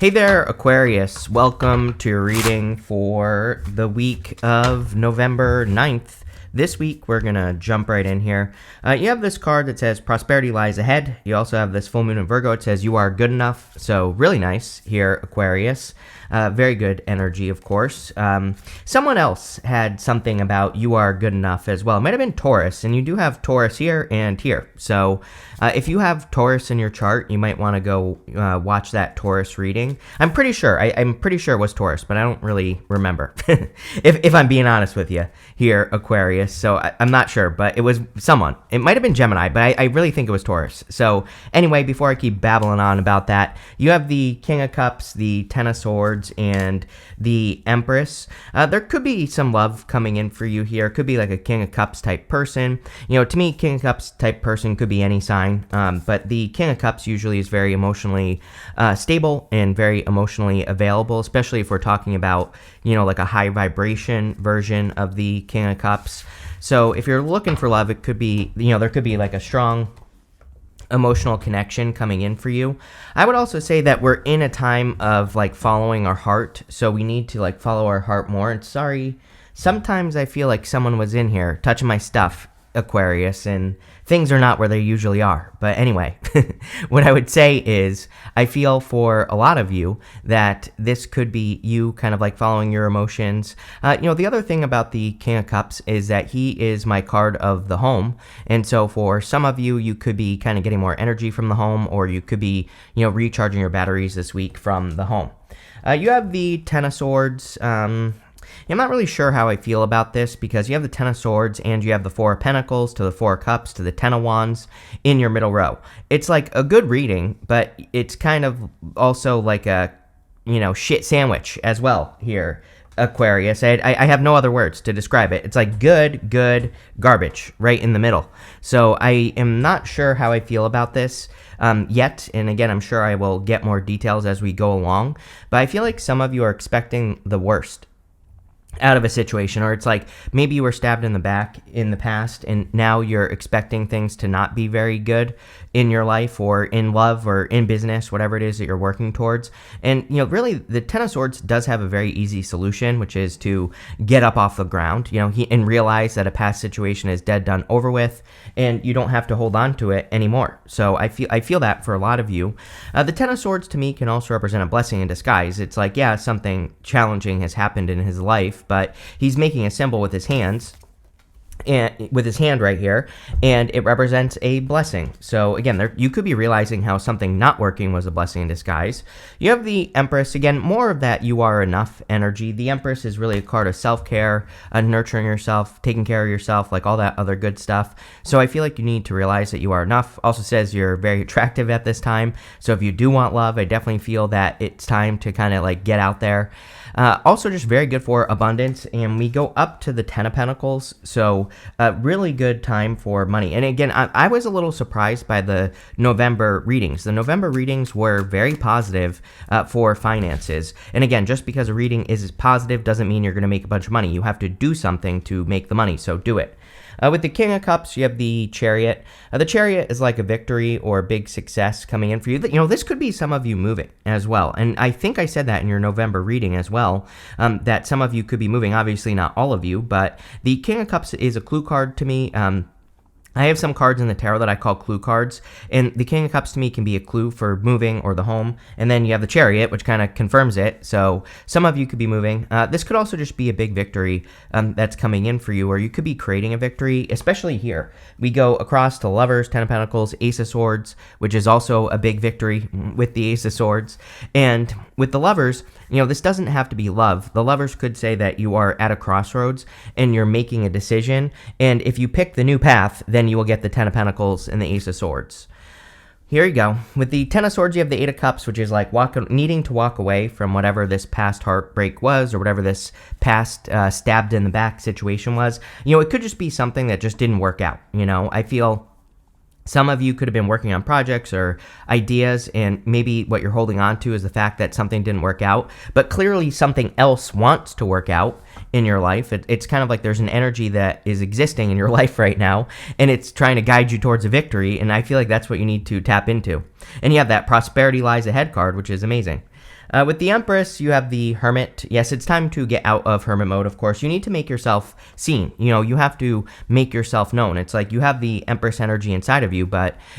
Hey there, Aquarius. Welcome to your reading for the week of November 9th. This week, we're going to jump right in here. You have this card that says prosperity lies ahead. You also have this full moon in Virgo. It says you are good enough. So really nice here, Aquarius. Very good energy, of course. Someone else had something about you are good enough as well. It might have been Taurus, and you do have Taurus here and here. So if you have Taurus in your chart, you might want to go watch that Taurus reading. I'm pretty sure. I'm pretty sure it was Taurus, but I don't really remember. if I'm being honest with you here, Aquarius. So I'm not sure, but it was someone. It might have been Gemini, but I really think it was Taurus. So anyway, before I keep babbling on about that, you have the King of Cups, the Ten of Swords, and the Empress. There could be some love coming in for you here. It could be like a King of Cups type person. You know, to me, King of Cups type person could be any sign, but the King of Cups usually is very emotionally stable and very emotionally available, especially if we're talking about, you know, like a high vibration version of the King of Cups. So if you're looking for love, it could be, you know, there could be like a strong emotional connection coming in for you. I would also say that we're in a time of like following our heart, so we need to like follow our heart more. And sorry, sometimes I feel like someone was in here touching my stuff, Aquarius, and things are not where they usually are. But anyway, what I would say is I feel for a lot of you that this could be you kind of like following your emotions. You know, the other thing about the King of Cups is that he is my card of the home. And so for some of you, you could be kind of getting more energy from the home, or you could be, you know, recharging your batteries this week from the home. You have the Ten of Swords. I'm not really sure how I feel about this because you have the Ten of Swords and you have the Four of Pentacles to the Four of Cups to the Ten of Wands in your middle row. It's like a good reading, but it's kind of also like a, you know, shit sandwich as well here, Aquarius. I have no other words to describe it. It's like good, garbage right in the middle. So I am not sure how I feel about this yet. And again, I'm sure I will get more details as we go along. But I feel like some of you are expecting the worst out of a situation, or it's like maybe you were stabbed in the back in the past and now you're expecting things to not be very good in your life or in love or in business, whatever it is that you're working towards. And, you know, really the Ten of Swords does have a very easy solution, which is to get up off the ground, you know, and realize that a past situation is dead, done, over with, and you don't have to hold on to it anymore. So I feel that for a lot of you. The Ten of Swords to me can also represent a blessing in disguise. It's like, yeah, something challenging has happened in his life, but he's making a symbol with his hands, and with his hand right here, and it represents a blessing. So again, you could be realizing how something not working was a blessing in disguise. You have the Empress, again, more of that you are enough energy. The Empress is really a card of self-care, nurturing yourself, taking care of yourself, like all that other good stuff. So I feel like you need to realize that you are enough. Also says you're very attractive at this time. So if you do want love, I definitely feel that it's time to kind of like get out there. Also just very good for abundance, and we go up to the Ten of Pentacles, so really good time for money. And again, I was a little surprised by the November readings. The November readings were very positive for finances. And again, just because a reading is positive doesn't mean you're going to make a bunch of money. You have to do something to make the money, so do it. With the King of Cups, you have the Chariot. The Chariot is like a victory or a big success coming in for you. You know, this could be some of you moving as well. And I think I said that in your November reading as well, that some of you could be moving. Obviously not all of you, but the King of Cups is a clue card to me. I have some cards in the tarot that I call clue cards, and the King of Cups to me can be a clue for moving or the home, and then you have the Chariot, which kind of confirms it, so some of you could be moving. This could also just be a big victory that's coming in for you, or you could be creating a victory, especially here. We go across to Lovers, Ten of Pentacles, Ace of Swords, which is also a big victory with the Ace of Swords, and with the Lovers, you know, this doesn't have to be love. The Lovers could say that you are at a crossroads and you're making a decision, and if you pick the new path, then you will get the Ten of Pentacles and the Ace of Swords. Here you go. With the Ten of Swords, you have the Eight of Cups, which is like needing to walk away from whatever this past heartbreak was, or whatever this past stabbed in the back situation was. You know, it could just be something that just didn't work out. You know, I feel some of you could have been working on projects or ideas, and maybe what you're holding on to is the fact that something didn't work out, but clearly something else wants to work out in your life. It's kind of like there's an energy that is existing in your life right now, and it's trying to guide you towards a victory, and I feel like that's what you need to tap into. And you have that prosperity lies ahead card, which is amazing. With the Empress, you have the Hermit. Yes, it's time to get out of Hermit mode, of course. You need to make yourself seen. You have to make yourself known. It's like you have the Empress energy inside of you,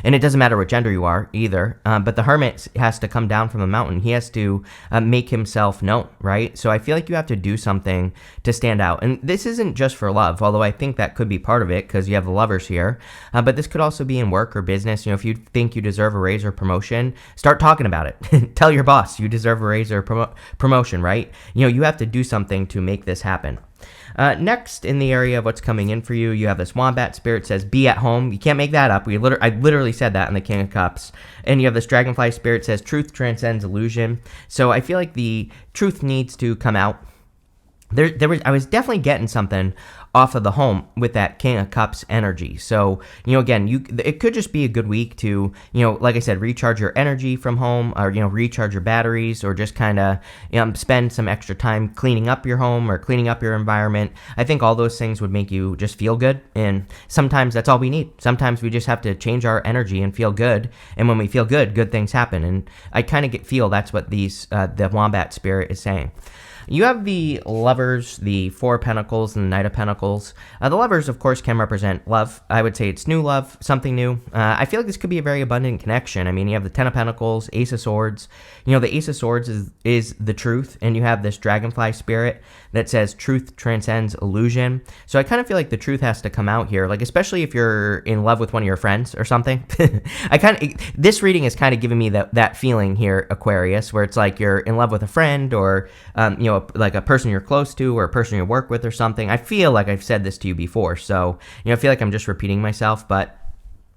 and it doesn't matter what gender you are either, but the Hermit has to come down from the mountain. He has to make himself known, right? So I feel like you have to do something to stand out. And this isn't just for love, although I think that could be part of it because you have the Lovers here. But this could also be in work or business. If you think you deserve a raise or promotion, start talking about it. Tell your boss you deserve a raise or promotion, right? You have to do something to make this happen. Next, in the area of what's coming in for you, you have this Wombat Spirit says, be at home. You can't make that up. I literally said that in the King of Cups. And you have this Dragonfly Spirit says, truth transcends illusion. So I feel like the truth needs to come out. I was definitely getting something off of the home with that King of Cups energy. So, again, it could just be a good week to, like I said, recharge your energy from home, or, recharge your batteries, or just kind of spend some extra time cleaning up your home or cleaning up your environment. I think all those things would make you just feel good. And sometimes that's all we need. Sometimes we just have to change our energy and feel good. And when we feel good, good things happen. And I kind of feel that's what the Wombat Spirit is saying. You have the Lovers, the Four of Pentacles, and the Knight of Pentacles. The Lovers, of course, can represent love. I would say it's new love, something new. I feel like this could be a very abundant connection. I mean, you have the Ten of Pentacles, Ace of Swords. The Ace of Swords is the truth, and you have this Dragonfly Spirit that says truth transcends illusion. So I kind of feel like the truth has to come out here, like especially if you're in love with one of your friends or something. This reading is kind of giving me that feeling here, Aquarius, where it's like you're in love with a friend or like a person you're close to or a person you work with or something. I feel like I've said this to you before, so I feel like I'm just repeating myself, but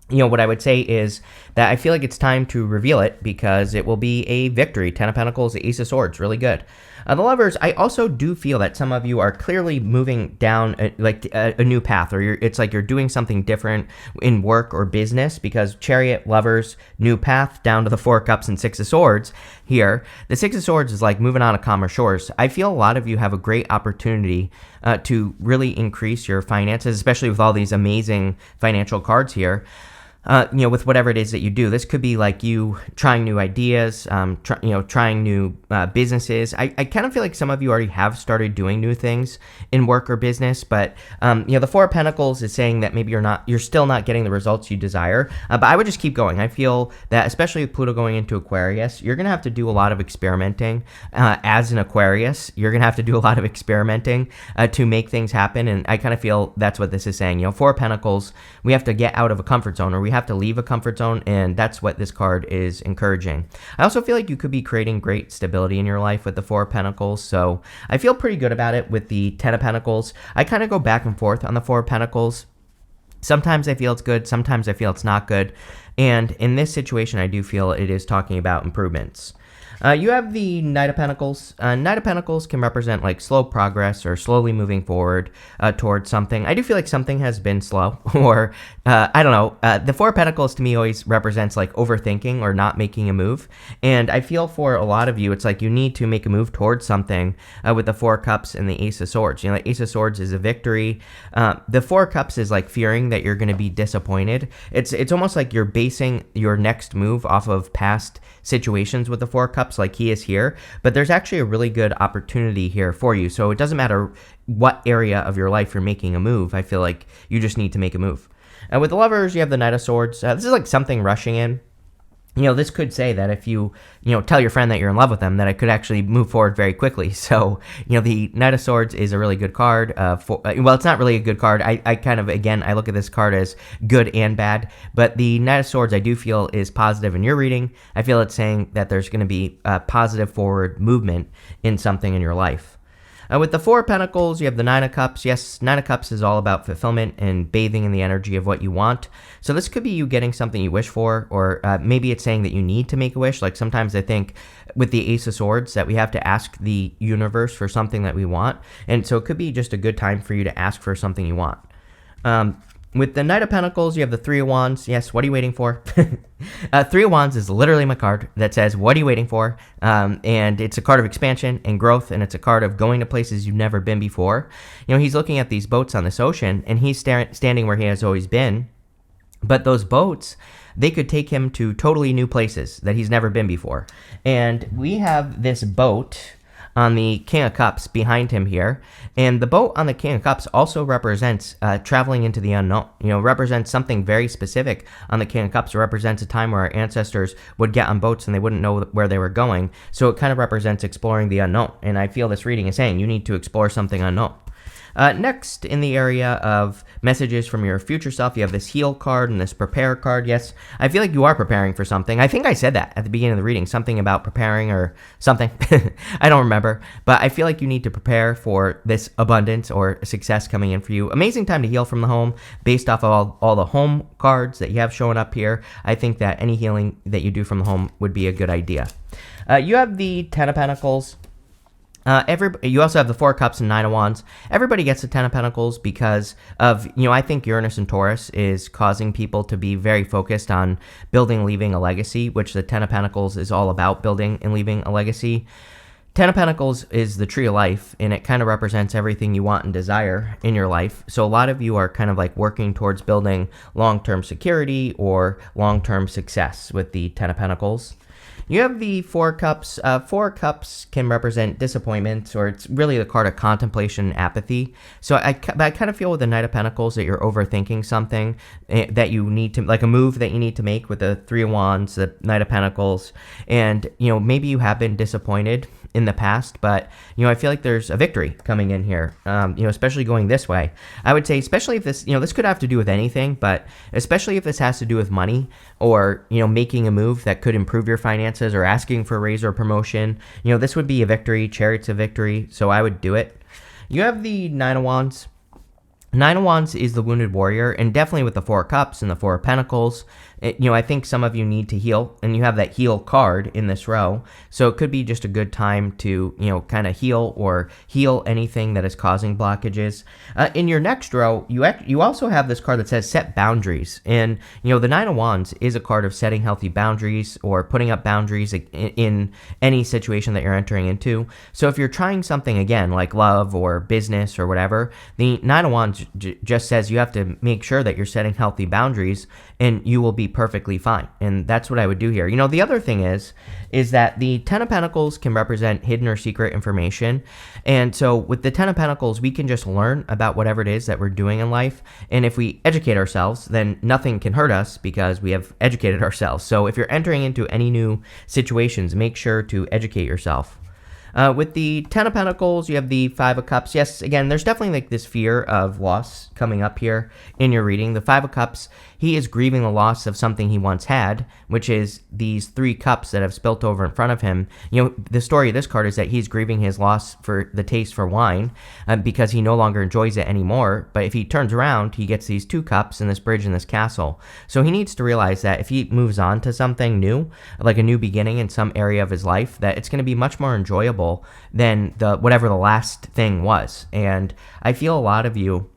what I would say is that I feel like it's time to reveal it because it will be a victory. Ten of Pentacles, the Ace of Swords, really good. The Lovers, I also do feel that some of you are clearly moving down a new path, or it's like you're doing something different in work or business, because Chariot, Lovers, new path, down to the Four of Cups and Six of Swords here. The Six of Swords is like moving on to calmer shores. I feel a lot of you have a great opportunity to really increase your finances, especially with all these amazing financial cards here. With whatever it is that you do. This could be like you trying new ideas, trying new businesses. I kind of feel like some of you already have started doing new things in work or business, but the Four of Pentacles is saying that maybe you're still not getting the results you desire, but I would just keep going. I feel that especially with Pluto going into Aquarius, you're going to have to do a lot of experimenting. As an Aquarius, you're going to have to do a lot of experimenting to make things happen, and I kind of feel that's what this is saying. Four of Pentacles, we have to get out of a comfort zone, or we have to leave a comfort zone, and that's what this card is encouraging. I also feel like you could be creating great stability in your life with the Four of Pentacles, so I feel pretty good about it with the Ten of Pentacles. I kind of go back and forth on the Four of Pentacles. Sometimes I feel it's good, sometimes I feel it's not good, and in this situation I do feel it is talking about improvements. You have the Knight of Pentacles. Knight of Pentacles can represent like slow progress or slowly moving forward towards something. I do feel like something has been slow, or I don't know. The Four of Pentacles to me always represents like overthinking or not making a move. And I feel for a lot of you, it's like you need to make a move towards something with the Four of Cups and the Ace of Swords. Like Ace of Swords is a victory. The Four of Cups is like fearing that you're going to be disappointed. It's almost like you're basing your next move off of past situations with the Four of Cups, like he is here, but there's actually a really good opportunity here for you. So it doesn't matter what area of your life you're making a move. I feel like you just need to make a move. With the Lovers, you have the Knight of Swords. This is like something rushing in. This could say that if you tell your friend that you're in love with them, that it could actually move forward very quickly. So, the Knight of Swords is a really good card. It's not really a good card. I kind of, again, I look at this card as good and bad. But the Knight of Swords, I do feel, is positive in your reading. I feel it's saying that there's going to be a positive forward movement in something in your life. With the Four of Pentacles, you have the Nine of Cups. Yes, Nine of Cups is all about fulfillment and bathing in the energy of what you want. So this could be you getting something you wish for, or maybe it's saying that you need to make a wish. Like sometimes I think with the Ace of Swords that we have to ask the universe for something that we want. And so it could be just a good time for you to ask for something you want. With the Knight of Pentacles, you have the Three of Wands. Yes, what are you waiting for? Three of Wands is literally my card that says, what are you waiting for? And it's a card of expansion and growth, and it's a card of going to places you've never been before. He's looking at these boats on this ocean, and he's standing where he has always been. But those boats, they could take him to totally new places that he's never been before. And we have this boat on the King of Cups behind him here. And the boat on the King of Cups also represents traveling into the unknown. Represents something very specific on the King of Cups. It represents a time where our ancestors would get on boats and they wouldn't know where they were going. So it kind of represents exploring the unknown. And I feel this reading is saying you need to explore something unknown. Next, in the area of messages from your future self, you have this heal card and this prepare card. Yes, I feel like you are preparing for something. I think I said that at the beginning of the reading, something about preparing or something. I don't remember, but I feel like you need to prepare for this abundance or success coming in for you. Amazing time to heal from the home based off of all the home cards that you have showing up here. I think that any healing that you do from the home would be a good idea. You have the Ten of Pentacles. You also have the Four of Cups and Nine of Wands. Everybody gets the Ten of Pentacles because of, I think Uranus and Taurus is causing people to be very focused on building, leaving a legacy, which the Ten of Pentacles is all about, building and leaving a legacy. Ten of Pentacles is the tree of life, and it kind of represents everything you want and desire in your life. So a lot of you are kind of like working towards building long-term security or long-term success with the Ten of Pentacles. You have the Four Cups. Four Cups can represent disappointment, or it's really the card of contemplation and apathy. So I kind of feel with the Knight of Pentacles that you're overthinking something that you need to, like a move that you need to make with the Three of Wands, the Knight of Pentacles. And, maybe you have been disappointed in the past, but, I feel like there's a victory coming in here, especially going this way. I would say, especially if this, this could have to do with anything, but especially if this has to do with money or, making a move that could improve your finances or asking for a raise or promotion, this would be a victory. Chariot's a victory, so I would do it. You have the Nine of Wands. Nine of Wands is the wounded warrior, and definitely with the Four of Cups and the Four of Pentacles, I think some of you need to heal, and you have that heal card in this row, so it could be just a good time to, kind of heal or heal anything that is causing blockages. In your next row, you also have this card that says set boundaries, and, the Nine of Wands is a card of setting healthy boundaries or putting up boundaries in any situation that you're entering into. So if you're trying something, again, like love or business or whatever, the Nine of Wands just says you have to make sure that you're setting healthy boundaries, and you will be perfectly fine. And that's what I would do here. The other thing is that the Ten of Pentacles can represent hidden or secret information. And so with the Ten of Pentacles, we can just learn about whatever it is that we're doing in life. And if we educate ourselves, then nothing can hurt us because we have educated ourselves. So if you're entering into any new situations, make sure to educate yourself. With the Ten of Pentacles, you have the Five of Cups. Yes, again, there's definitely like this fear of loss coming up here in your reading. The Five of Cups, he is grieving the loss of something he once had, which is these three cups that have spilt over in front of him. The story of this card is that he's grieving his loss for the taste for wine because he no longer enjoys it anymore. But if he turns around, he gets these two cups and this bridge and this castle. So he needs to realize that if he moves on to something new, like a new beginning in some area of his life, that it's going to be much more enjoyable than whatever the last thing was. And I feel a lot of you,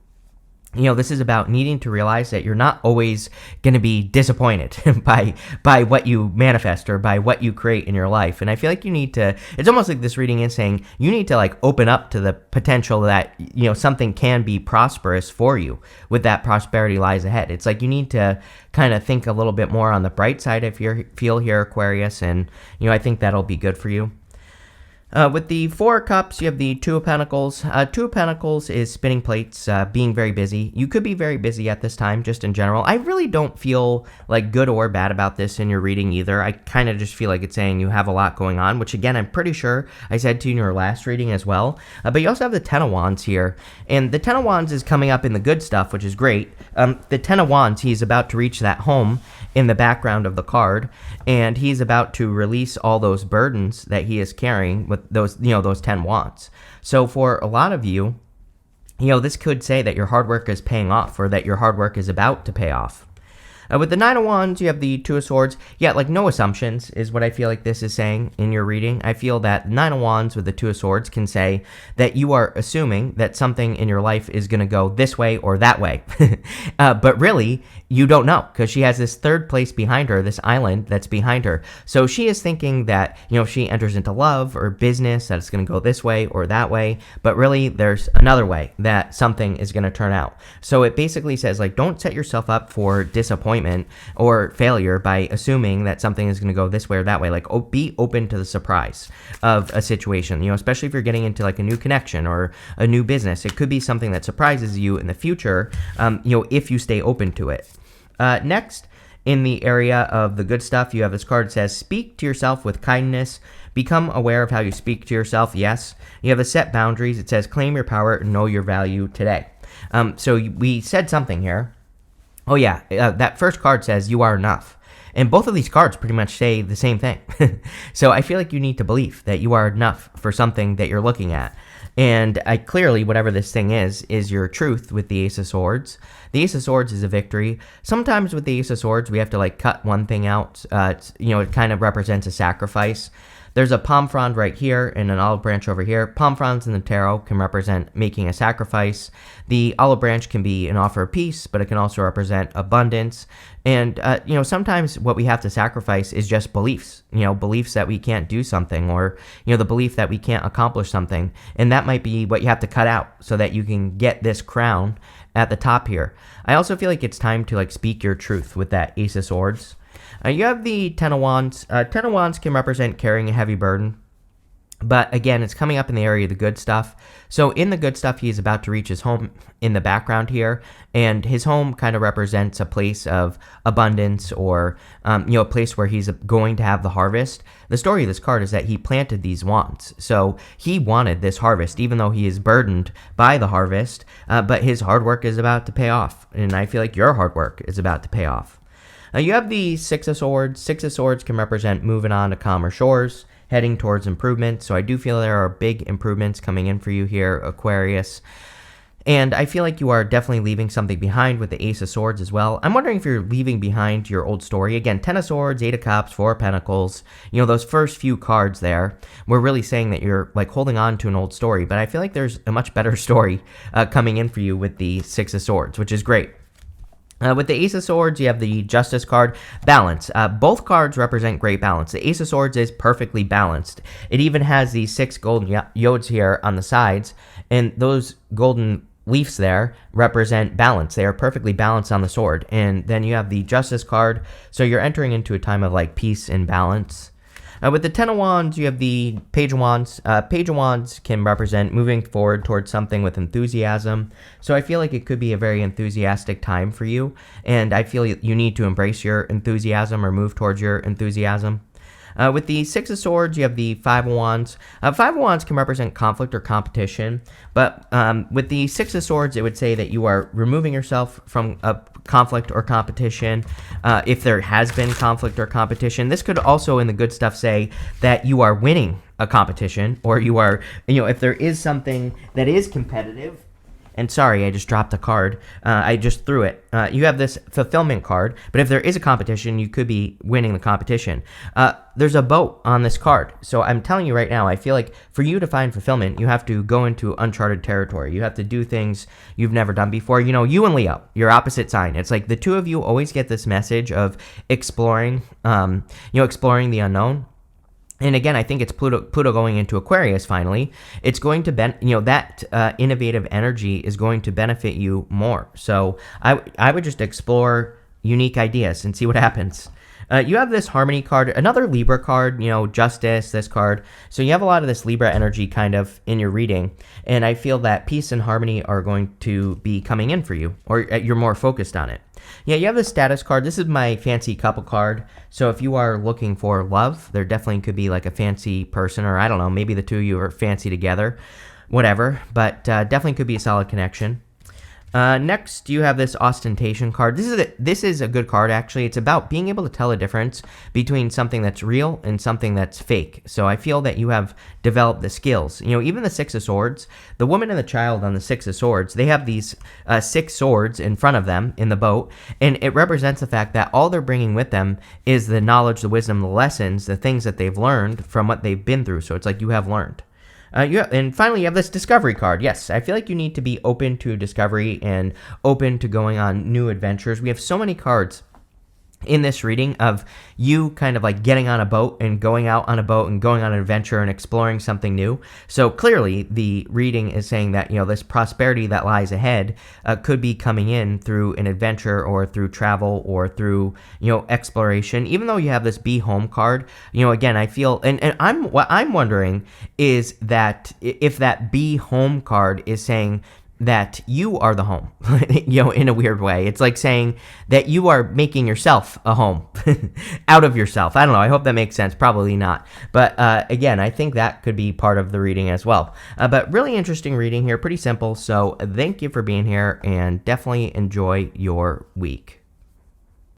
this is about needing to realize that you're not always going to be disappointed by what you manifest or by what you create in your life. And I feel like you need to, it's almost like this reading is saying you need to like open up to the potential that, something can be prosperous for you with that prosperity lies ahead. It's like you need to kind of think a little bit more on the bright side if you feel here, Aquarius. And, I think that'll be good for you. With the Four of Cups, you have the Two of Pentacles. Two of Pentacles is spinning plates, being very busy. You could be very busy at this time, just in general. I really don't feel like good or bad about this in your reading either. I kind of just feel like it's saying you have a lot going on, which again, I'm pretty sure I said to you in your last reading as well. But you also have the Ten of Wands here. And the Ten of Wands is coming up in the good stuff, which is great. The Ten of Wands, he's about to reach that home in the background of the card, and he's about to release all those burdens that he is carrying with those 10 wands. So for a lot of you, this could say that your hard work is paying off or that your hard work is about to pay off. With the Nine of Wands, you have the Two of Swords. Yeah, like no assumptions is what I feel like this is saying in your reading. I feel that Nine of Wands with the Two of Swords can say that you are assuming that something in your life is going to go this way or that way. But really, you don't know because she has this third place behind her, this island that's behind her. So she is thinking that, if she enters into love or business, that it's going to go this way or that way. But really, there's another way that something is going to turn out. So it basically says, like, don't set yourself up for disappointment disappointment or failure by assuming that something is going to go this way or that way. Like, be open to the surprise of a situation, especially if you're getting into like a new connection or a new business. It could be something that surprises you in the future, if you stay open to it. Next, in the area of the good stuff, you have this card that says, speak to yourself with kindness. Become aware of how you speak to yourself. Yes. You have the set boundaries. It says, claim your power and know your value today. So we said something here. Oh, yeah. That first card says, you are enough. And both of these cards pretty much say the same thing. So I feel like you need to believe that you are enough for something that you're looking at. And clearly, whatever this thing is your truth with the Ace of Swords. The Ace of Swords is a victory. Sometimes with the Ace of Swords, we have to like cut one thing out. It kind of represents a sacrifice. There's a palm frond right here and an olive branch over here. Palm fronds in the tarot can represent making a sacrifice. The olive branch can be an offer of peace, but it can also represent abundance. And, sometimes what we have to sacrifice is just beliefs, beliefs that we can't do something or, the belief that we can't accomplish something. And that might be what you have to cut out so that you can get this crown at the top here. I also feel like it's time to like speak your truth with that Ace of Swords. You have the Ten of Wands. Ten of Wands can represent carrying a heavy burden. But again, it's coming up in the area of the good stuff. So in the good stuff, he is about to reach his home in the background here. And his home kind of represents a place of abundance or, a place where he's going to have the harvest. The story of this card is that he planted these wands. So he wanted this harvest, even though he is burdened by the harvest. But his hard work is about to pay off. And I feel like your hard work is about to pay off. You have the Six of Swords. Six of Swords can represent moving on to calmer shores, heading towards improvement. So I do feel there are big improvements coming in for you here, Aquarius. And I feel like you are definitely leaving something behind with the Ace of Swords as well. I'm wondering if you're leaving behind your old story. Again, Ten of Swords, Eight of Cups, Four of Pentacles. Those first few cards there, we're really saying that you're like holding on to an old story. But I feel like there's a much better story coming in for you with the Six of Swords, which is great. With the Ace of Swords, you have the Justice card. Balance. Both cards represent great balance. The Ace of Swords is perfectly balanced. It even has these 6 golden yods here on the sides, and those golden leaves there represent balance. They are perfectly balanced on the sword. And then you have the Justice card, so you're entering into a time of like peace and balance. With the Ten of Wands, you have the Page of Wands. Page of Wands can represent moving forward towards something with enthusiasm. So I feel like it could be a very enthusiastic time for you. And I feel you need to embrace your enthusiasm or move towards your enthusiasm. With the Six of Swords, you have the Five of Wands. Five of Wands can represent conflict or competition, but with the Six of Swords, it would say that you are removing yourself from a conflict or competition if there has been conflict or competition. This could also, in the good stuff, say that you are winning a competition, or you are, if there is something that is competitive. And sorry, I just dropped a card. I just threw it. You have this fulfillment card, but if there is a competition, you could be winning the competition. There's a boat on this card. So I'm telling you right now, I feel like for you to find fulfillment, you have to go into uncharted territory. You have to do things you've never done before. You and Leo, your opposite sign. It's like the two of you always get this message of exploring, exploring the unknown. And again, I think it's Pluto going into Aquarius finally. It's going to that innovative energy is going to benefit you more. So I would just explore unique ideas and see what happens. You have this Harmony card, another Libra card, Justice, this card. So you have a lot of this Libra energy kind of in your reading. And I feel that peace and harmony are going to be coming in for you, or you're more focused on it. Yeah, you have the Status card. This is my fancy couple card. So if you are looking for love, there definitely could be like a fancy person, or I don't know, maybe the two of you are fancy together, whatever. But definitely could be a solid connection. Next, you have this Ostentation card. This is a good card, actually. It's about being able to tell a difference between something that's real and something that's fake. So I feel that you have developed the skills. Even the Six of Swords, the woman and the child on the Six of Swords, they have these 6 swords in front of them in the boat, and it represents the fact that all they're bringing with them is the knowledge, the wisdom, the lessons, the things that they've learned from what they've been through. So it's like you have learned. And finally, you have this Discovery card. Yes, I feel like you need to be open to discovery and open to going on new adventures. We have so many cards in this reading of you kind of like getting on a boat and going out on a boat and going on an adventure and exploring something new. So clearly the reading is saying that, this prosperity that lies ahead could be coming in through an adventure or through travel or through, exploration. Even though you have this be home card, again, I feel, and what I'm wondering is that if that be home card is saying that you are the home, in a weird way. It's like saying that you are making yourself a home out of yourself. I don't know. I hope that makes sense. Probably not. But again, I think that could be part of the reading as well. But really interesting reading here. Pretty simple. So thank you for being here and definitely enjoy your week.